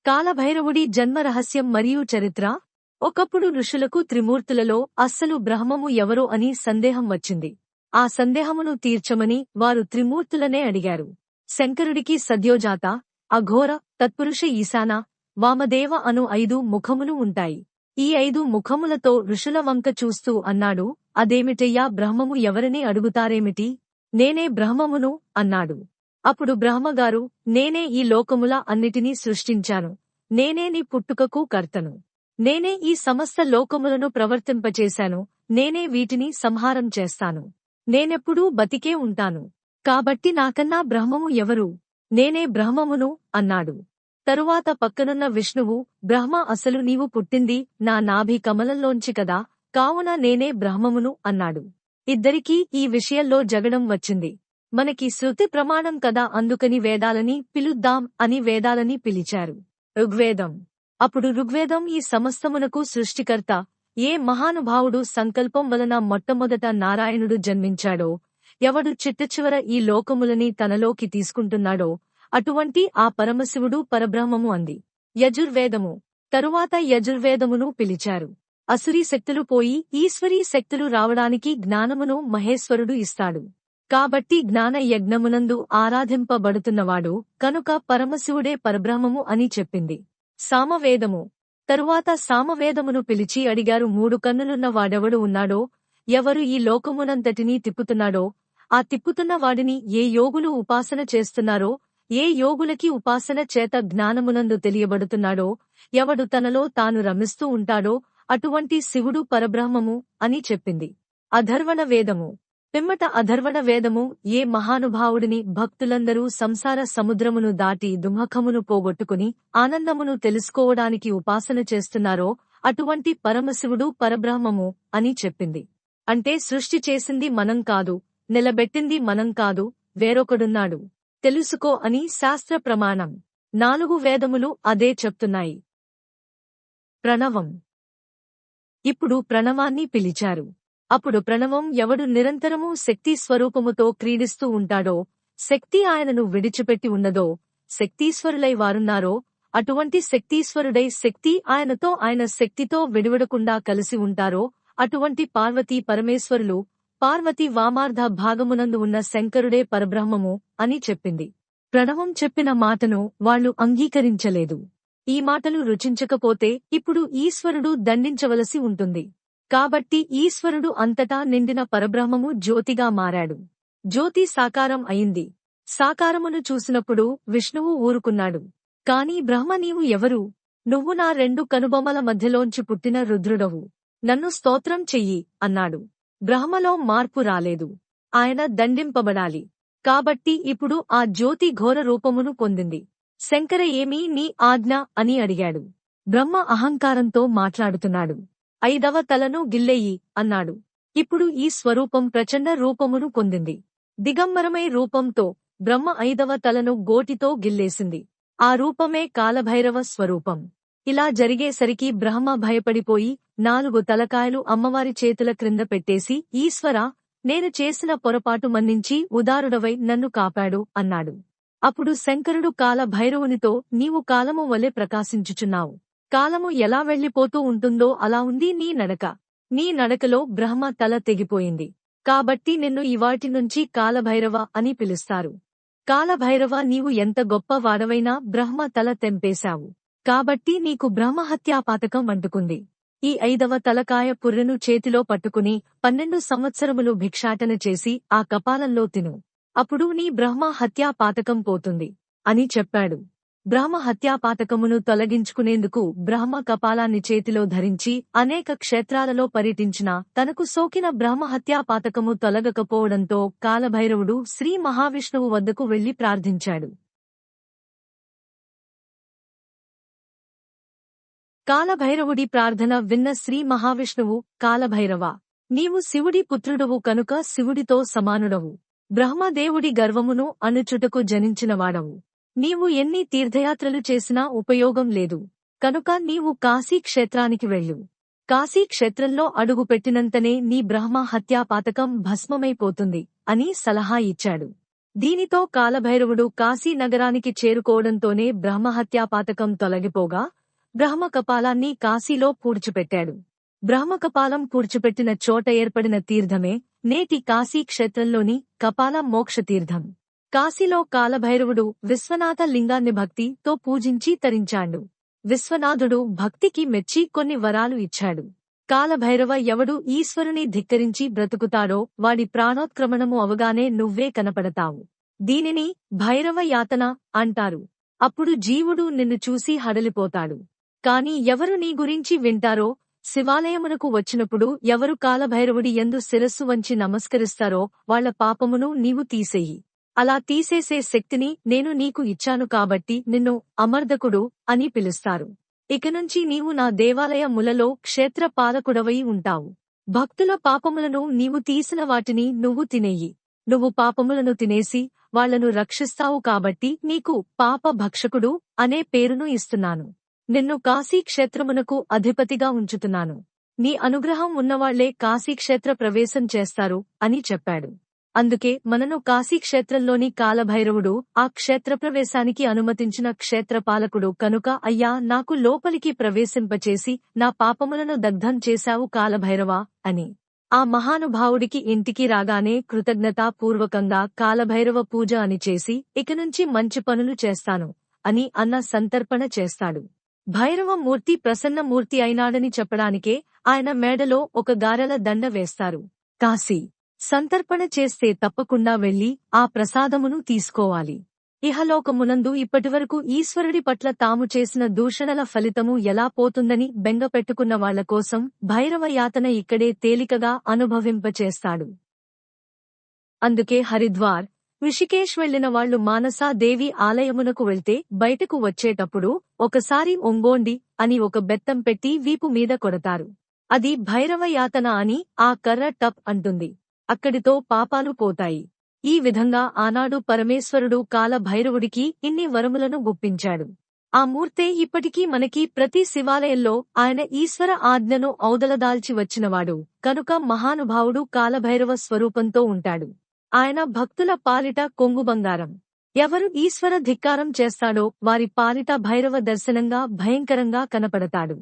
కాలభైరవుడి జన్మ రహస్యం మరియు చరిత్ర. ఒకప్పుడు ఋషులకు త్రిమూర్తులలో అస్సలు బ్రహ్మము ఎవరో అని సందేహం వచ్చింది. ఆ సందేహమును తీర్చమని వారు త్రిమూర్తులనే అడిగారు. శంకరుడికి సద్యోజాత, అఘోర, తత్పురుష ఈశాన, వామదేవ అను 5 ముఖములు ఉంటాయి. ఈ 5 ముఖములతో ఋషుల వంక చూస్తూ అన్నాడు, అదేమిటయ్యా, బ్రహ్మము ఎవరని అడుగుతారేమిటి? నేనే బ్రహ్మమును అన్నాడు. అప్పుడు బ్రహ్మగారు, నేనే ఈ లోకముల అన్నిటినీ సృష్టించాను. నేనే నీ పుట్టుకకు కర్తను. నేనే ఈ సమస్త లోకములను ప్రవర్తింపచేశాను. నేనే వీటిని సంహారం చేస్తాను. నేనెప్పుడూ బతికే ఉంటాను. కాబట్టి నాకన్నా బ్రహ్మము ఎవరు? నేనే బ్రహ్మమును అన్నాడు. తరువాత పక్కనున్న విష్ణువు, బ్రహ్మ, అసలు నీవు పుట్టింది నా నాభి కమలంలోంచి కదా, కావున నేనే బ్రహ్మమును అన్నాడు. ఇద్దరికీ ఈ విషయంలో జగడం వచ్చింది. మనకి శృతి ప్రమాణం కదా, అందుకని వేదాలని పిలుద్దాం అని వేదాలని పిలిచారు. ఋగ్వేదం. అప్పుడు ఋగ్వేదం ఈ సమస్తమునకు సృష్టికర్త, ఏ మహానుభావుడు సంకల్పం వలన మొట్టమొదట నారాయణుడు జన్మించాడో, ఎవడు చిట్టచివర ఈ లోకములని తనలోకి తీసుకుంటున్నాడో అటువంటి ఆ పరమశివుడు పరబ్రహ్మము అంది. యజుర్వేదము. తరువాత యజుర్వేదమును పిలిచారు. అసురీ శక్తులు పోయి ఈశ్వరీ శక్తులు రావడానికి జ్ఞానమును మహేశ్వరుడు ఇస్తాడు. కాబట్టి జ్ఞాన యజ్ఞమునందు ఆరాధింపబడుతున్నవాడు కనుక పరమశివుడే పరబ్రహ్మము అని చెప్పింది. సామవేదము. తరువాత సామవేదమును పిలిచి అడిగారు, 3 కన్నులున్న వాడెవడు ఉన్నాడో, ఎవరు ఈ లోకమునంతటినీ తిప్పుతున్నాడో, ఆ తిప్పుతున్న వాడిని ఏ యోగులు ఉపాసన చేస్తున్నారో, ఏ యోగులకి ఉపాసన చేత జ్ఞానమునందు తెలియబడుతున్నాడో, ఎవడు తనలో తాను రమిస్తూ ఉంటాడో అటువంటి శివుడు పరబ్రహ్మము అని చెప్పింది. అధర్వణ వేదము. పిమ్మట అధర్వణ వేదము ఏ మహానుభావుడిని భక్తులందరూ సంసార సముద్రమును దాటి దుఃఖమును పోగొట్టుకుని ఆనందమును తెలుసుకోవడానికి ఉపాసన చేస్తున్నారో అటువంటి పరమశివుడు పరబ్రహ్మము అని చెప్పింది. అంటే సృష్టి చేసింది మనం కాదు, నిలబెట్టింది మనం కాదు, వేరొకడున్నాడు, తెలుసుకో అని శాస్త్ర ప్రమాణం. 4 వేదములు అదే చెప్తున్నాయి. ప్రణవం. ఇప్పుడు ప్రణవాన్ని పిలిచారు. అప్పుడు ప్రణవం ఎవడు నిరంతరము శక్తి స్వరూపముతో క్రీడిస్తూ ఉంటాడో, శక్తి ఆయనను విడిచిపెట్టి ఉన్నదో, శక్తీశ్వరులై వారున్నారో, అటువంటి శక్తీశ్వరుడై శక్తి ఆయనతో ఆయన శక్తితో విడివడకుండా కలిసి ఉంటారో అటువంటి పార్వతీ పరమేశ్వరులు, పార్వతి వామార్ధ భాగమునందు ఉన్న శంకరుడే పరబ్రహ్మము అని చెప్పింది. ప్రణవం చెప్పిన మాటను వాళ్లు అంగీకరించలేదు. ఈ మాటలు రుచించకపోతే ఇప్పుడు ఈశ్వరుడు దండించవలసి ఉంటుంది. కాబట్టి ఈశ్వరుడు అంతటా నిండిన పరబ్రహ్మము జ్యోతిగా మారాడు. జ్యోతి సాకారం అయింది. సాకారమును చూసినప్పుడు విష్ణువు ఊరుకున్నాడు. కాని బ్రహ్మ, నీవు ఎవరు? నువ్వు నా 2 కనుబొమల మధ్యలోంచి పుట్టిన రుద్రుడవు. నన్ను స్తోత్రం చెయ్యి అన్నాడు. బ్రహ్మలో మార్పు రాలేదు. ఆయన దండింపబడాలి. కాబట్టి ఇప్పుడు ఆ జ్యోతి ఘోర రూపమును పొందింది. శంకర, ఏమీ నీ ఆజ్ఞ అని అడిగాడు. బ్రహ్మ అహంకారంతో మాట్లాడుతున్నాడు. 5వ తలను గిల్లెయ్యి అన్నాడు. ఇప్పుడు ఈ స్వరూపం ప్రచండ రూపమును పొందింది. దిగంబరమై రూపంతో బ్రహ్మ 5వ తలను గోటితో గిల్లేసింది. ఆ రూపమే కాలభైరవ స్వరూపం. ఇలా జరిగేసరికి బ్రహ్మ భయపడిపోయి 4 తలకాయలు అమ్మవారి చేతుల క్రింద పెట్టేసి, ఈశ్వరా, నేను చేసిన పొరపాటు మన్నించి ఉదారుడవై నన్ను కాపాడు అన్నాడు. అప్పుడు శంకరుడు కాలభైరవునితో, నీవు కాలము వలె ప్రకాశించుచున్నావు. కాలము ఎలా వెళ్లిపోతూ ఉంటుందో అలా ఉంది నీ నడక. నీ నడకలో బ్రహ్మ తల తెగిపోయింది. కాబట్టి నిన్ను ఇవాటి నుంచి కాలభైరవ అని పిలుస్తారు. కాలభైరవ, నీవు ఎంత గొప్ప వాడవైనా బ్రహ్మ తల తెంపేశావు. కాబట్టి నీకు బ్రహ్మహత్యాపాతకం అంటుకుంది. ఈ 5వ తలకాయ పుర్రెను చేతిలో పట్టుకుని 12 సంవత్సరములు భిక్షాటన చేసి ఆ కపాలంలో తిను. అప్పుడు నీ బ్రహ్మ హత్యాపాతకం పోతుంది అని చెప్పాడు. బ్రహ్మ హత్యాపాతకమును తొలగించుకునేందుకు బ్రహ్మ కపాలాన్ని చేతిలో ధరించి అనేక క్షేత్రాలలో పర్యటించిన తనకు సోకిన బ్రహ్మ హత్యాపాతకము తొలగకపోవడంతో కాలభైరవుడు శ్రీ మహావిష్ణువు వద్దకు వెళ్లి ప్రార్థించాడు. కాలభైరవుడి ప్రార్థన విన్న శ్రీ మహావిష్ణువు, కాలభైరవా, నీవు శివుడి పుత్రుడవు కనుక శివుడితో సమానుడవు. బ్రహ్మదేవుడి గర్వమును అణుచుటకు జనించినవాడవు. నీవు ఎన్ని తీర్థయాత్రలు చేసినా ఉపయోగం లేదు. కనుక నీవు కాశీ క్షేత్రానికి వెళ్ళు. కాశీ క్షేత్రంలో అడుగు పెట్టినంతనే నీ బ్రహ్మ హత్యాపాతకం భస్మమైపోతుంది అని సలహా ఇచ్చాడు. దీనితో కాలభైరవుడు కాశీ నగరానికి చేరుకోవడంతోనే బ్రహ్మహత్యాపాతకం తొలగిపోగా బ్రహ్మకపాలాన్ని కాశీలో పూడ్చిపెట్టాడు. బ్రహ్మకపాలం పూడ్చిపెట్టిన చోట ఏర్పడిన తీర్థమే నేటి కాశీ క్షేత్రంలోని కపాల మోక్షతీర్థం. కాశీలో కాలభైరవుడు విశ్వనాథ లింగాన్ని భక్తితో పూజించి తరించాడు. విశ్వనాథుడు భక్తికి మెచ్చి కొన్ని వరాలు ఇచ్చాడు. కాలభైరవ ఎవడు ఈశ్వరుని ధిక్కరించి బ్రతుకుతాడో వాడి ప్రాణోత్క్రమణము అవగానే నువ్వే కనపడతావు. దీనిని భైరవ యాతన అంటారు. అప్పుడు జీవుడు నిన్ను చూసి హడలిపోతాడు. కాని ఎవరు నీ గురించి వింటారో, శివాలయమునకు వచ్చినప్పుడు ఎవరు కాలభైరవుడి యందు శిరస్సు వంచి నమస్కరిస్తారో వాళ్ల పాపమును నీవు తీసేయి. అలా తీసేసే శక్తిని నేను నీకు ఇచ్చాను కాబట్టి నిన్ను అమర్దకుడు అని పిలుస్తారు. ఇకనుంచి నీవు నా దేవాలయ ములలో క్షేత్ర పాలకుడవై ఉంటావు. భక్తుల పాపములను నీవు తీసిన వాటిని నువ్వు తినేయి. నువ్వు పాపములను తినేసి వాళ్లను రక్షిస్తావు కాబట్టి నీకు పాప భక్షకుడు అనే పేరును ఇస్తున్నాను. నిన్ను కాశీక్షేత్రమునకు అధిపతిగా ఉంచుతున్నాను. నీ అనుగ్రహం ఉన్నవాళ్లే కాశీక్షేత్ర ప్రవేశం చేస్తారు అని చెప్పాడు. అందుకే మనను కాశీక్షేత్రంలోని కాలభైరవుడు ఆ క్షేత్రప్రవేశానికి అనుమతించిన క్షేత్రపాలకుడు కనుక అయ్యా నాకు లోపలికి ప్రవేశింపచేసి నా పాపములను దగ్ధం చేశావు కాలభైరవా అని. ఆ మహానుభావుడికి ఇంటికి రాగానే కృతజ్ఞతాపూర్వకంగా కాలభైరవ పూజ అని చేసి ఇకనుంచి మంచి పనులు చేస్తాను అని అన్న సంతర్పణ చేస్తాడు. భైరవమూర్తి ప్రసన్నమూర్తి అయినాడని చెప్పడానికే ఆయన మేడలో ఒక గారెల దండ వేస్తారు. కాశీ సంతర్పణ చేస్తే తప్పకుండా వెళ్లి ఆ ప్రసాదమును తీసుకోవాలి. ఇహలోకమునందు ఇప్పటివరకు ఈశ్వరుడి పట్ల తాము చేసిన దూషణల ఫలితము ఎలా పోతుందని బెంగపెట్టుకున్న వాళ్ల కోసం భైరవ యాతన ఇక్కడే తేలికగా అనుభవింపచేస్తాడు. అందుకే హరిద్వార్, ఋషికేశ్ వెళ్లిన వాళ్లు మానసాదేవి ఆలయమునకు వెళ్తే బయటకు వచ్చేటప్పుడు ఒకసారి ఒంగోండి అని ఒక బెత్తం పెట్టి వీపు మీద కొడతారు. అది భైరవ యాతన అని ఆ కర్ర టప్ అంటుంది. అక్కడితో పాపాలు పోతాయి. ఈ విధంగా ఆనాడు పరమేశ్వరుడు కాలభైరవుడికి ఇన్ని వరములను గుప్పించాడు. ఆ మూర్తే ఇప్పటికీ మనకి ప్రతి శివాలయంలో ఆయన ఈశ్వర ఆజ్ఞను ఔదలదాల్చి వచ్చినవాడు కనుక మహానుభావుడు కాలభైరవ స్వరూపంతో ఉంటాడు. ఆయన భక్తుల పాలిట కొంగు బంగారం. ఎవరు ఈశ్వర ధిక్కారం చేస్తాడో వారి పాలిట భైరవ దర్శనంగా భయంకరంగా కనపడతాడు.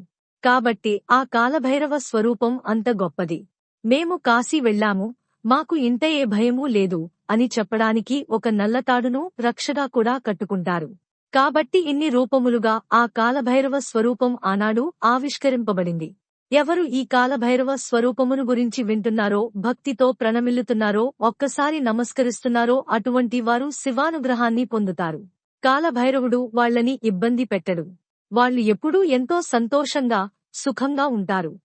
కాబట్టి ఆ కాలభైరవ స్వరూపం అంత గొప్పది. మేము కాశీ వెళ్లాము, మాకు ఇంత ఏ భయమూ లేదు అని చెప్పడానికి ఒక నల్లతాడును రక్షగా కూడా కట్టుకుంటారు. కాబట్టి ఇన్ని రూపములుగా ఆ కాలభైరవ స్వరూపం ఆనాడు ఆవిష్కరింపబడింది. ఎవరు ఈ కాలభైరవ స్వరూపమును గురించి వింటున్నారో, భక్తితో ప్రణమిల్లుతున్నారో, ఒక్కసారి నమస్కరిస్తున్నారో అటువంటి వారు శివానుగ్రహాన్ని పొందుతారు. కాలభైరవుడు వాళ్లని ఇబ్బంది పెట్టడు. వాళ్లు ఎప్పుడూ ఎంతో సంతోషంగా, సుఖంగా ఉంటారు.